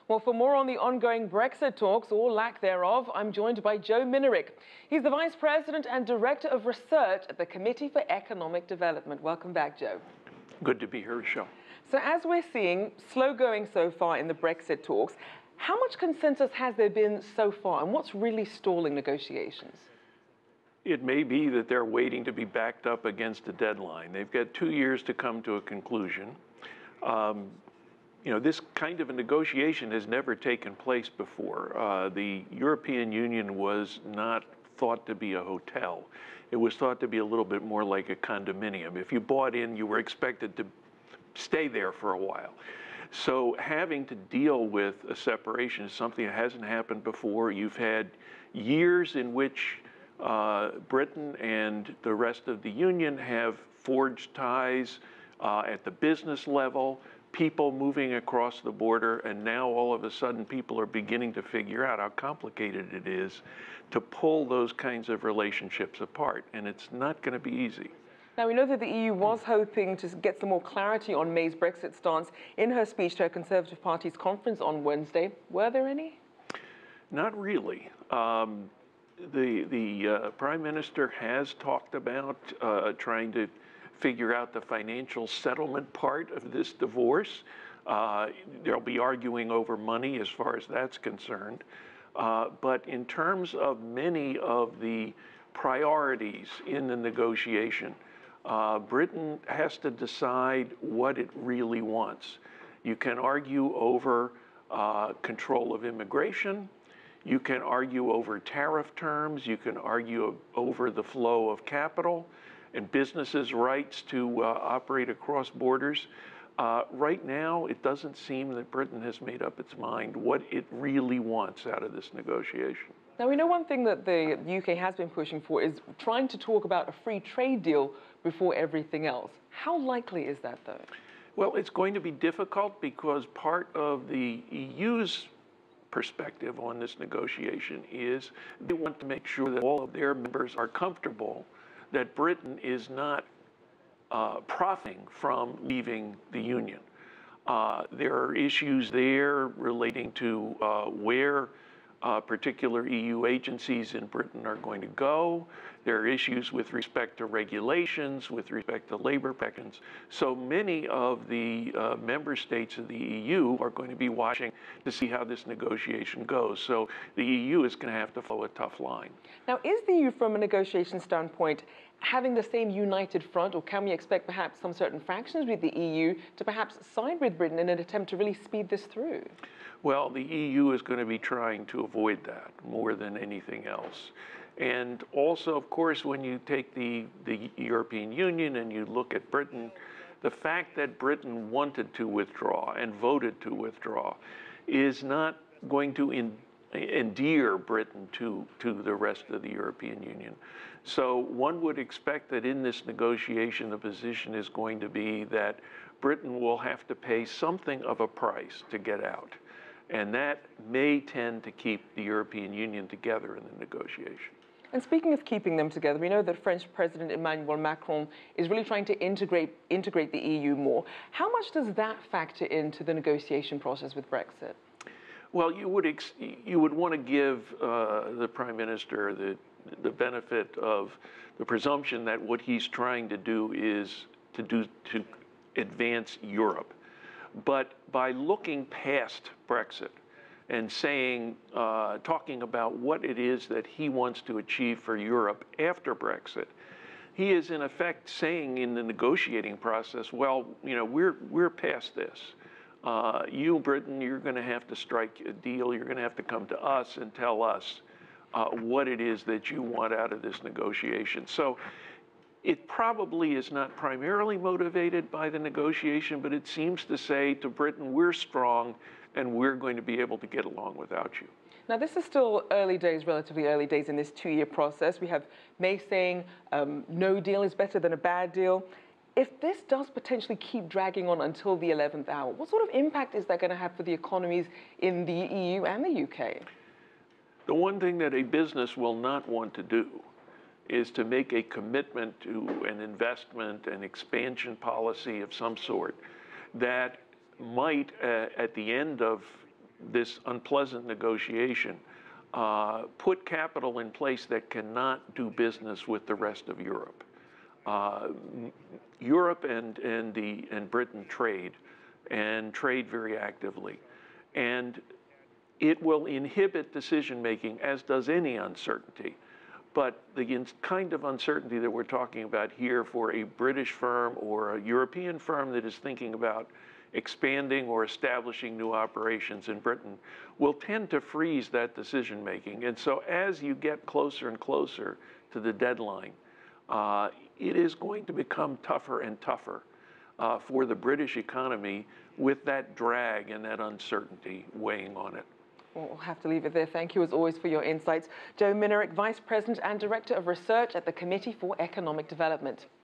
Well, for more on the ongoing Brexit talks, or lack thereof, I'm joined by Joe Minarik. He's the Vice President and Director of Research at the Committee for Economic Development. Welcome back, Joe. Good to be here, Rachelle. So as we're seeing, slow going so far in the Brexit talks, how much consensus has there been so far, and what's really stalling negotiations? It may be that they're waiting to be backed up against a deadline. They've got 2 years to come to a conclusion. This kind of a negotiation has never taken place before. The European Union was not thought to be a hotel. It was thought to be a little bit more like a condominium. If you bought in, you were expected to stay there for a while. So having to deal with a separation is something that hasn't happened before. You've had years in which Britain and the rest of the Union have forged ties at the business level, people moving across the border, and now all of a sudden people are beginning to figure out how complicated it is to pull those kinds of relationships apart, and it's not going to be easy. Now, we know that the EU was hoping to get some more clarity on May's Brexit stance in her speech to her Conservative Party's conference on Wednesday. Were there any? Not really. The Prime Minister has talked about trying to figure out the financial settlement part of this divorce. There'll be arguing over money as far as that's concerned. But in terms of many of the priorities in the negotiation, Britain has to decide what it really wants. You can argue over control of immigration. You can argue over tariff terms. You can argue over the flow of capital and businesses' rights to operate across borders. Right now, it doesn't seem that Britain has made up its mind what it really wants out of this negotiation. Now, we know one thing that the UK has been pushing for is trying to talk about a free trade deal before everything else. How likely is that, though? Well, it's going to be difficult because part of the EU's perspective on this negotiation is they want to make sure that all of their members are comfortable that Britain is not profiting from leaving the Union. There are issues there relating to where particular EU agencies in Britain are going to go. There are issues with respect to regulations, with respect to labor protections. So many of the member states of the EU are going to be watching to see how this negotiation goes. So the EU is going to have to follow a tough line. Now, is the EU, from a negotiation standpoint, having the same united front, or can we expect perhaps some certain fractions with the EU to perhaps side with Britain in an attempt to really speed this through? Well, the EU is going to be trying to avoid that more than anything else. And also, of course, when you take the European Union and you look at Britain, the fact that Britain wanted to withdraw and voted to withdraw is not going to endear Britain to the rest of the European Union. So one would expect that in this negotiation, the position is going to be that Britain will have to pay something of a price to get out. And that may tend to keep the European Union together in the negotiation. And speaking of keeping them together, we know that French President Emmanuel Macron is really trying to integrate the EU more. How much does that factor into the negotiation process with Brexit? Well, you would want to give the Prime Minister the benefit of the presumption that what he's trying to do is to advance Europe. But by looking past Brexit and saying, talking about what it is that he wants to achieve for Europe after Brexit, he is in effect saying in the negotiating process, well, we're past this. You, Britain, you're going to have to strike a deal. You're going to have to come to us and tell us what it is that you want out of this negotiation. So it probably is not primarily motivated by the negotiation, but it seems to say to Britain, we're strong and we're going to be able to get along without you. Now, this is still early days, relatively early days in this 2-year process. We have May saying no deal is better than a bad deal. If this does potentially keep dragging on until the 11th hour, what sort of impact is that going to have for the economies in the EU and the UK? The one thing that a business will not want to do is to make a commitment to an investment and expansion policy of some sort that might, at the end of this unpleasant negotiation, put capital in place that cannot do business with the rest of Europe. Europe and Britain trade very actively. And it will inhibit decision-making, as does any uncertainty. But the kind of uncertainty that we're talking about here for a British firm or a European firm that is thinking about expanding or establishing new operations in Britain will tend to freeze that decision-making. And so as you get closer and closer to the deadline, it is going to become tougher and tougher for the British economy with that drag and that uncertainty weighing on it. Well, we'll have to leave it there. Thank you, as always, for your insights. Joe Minarik, Vice President and Director of Research at the Committee for Economic Development.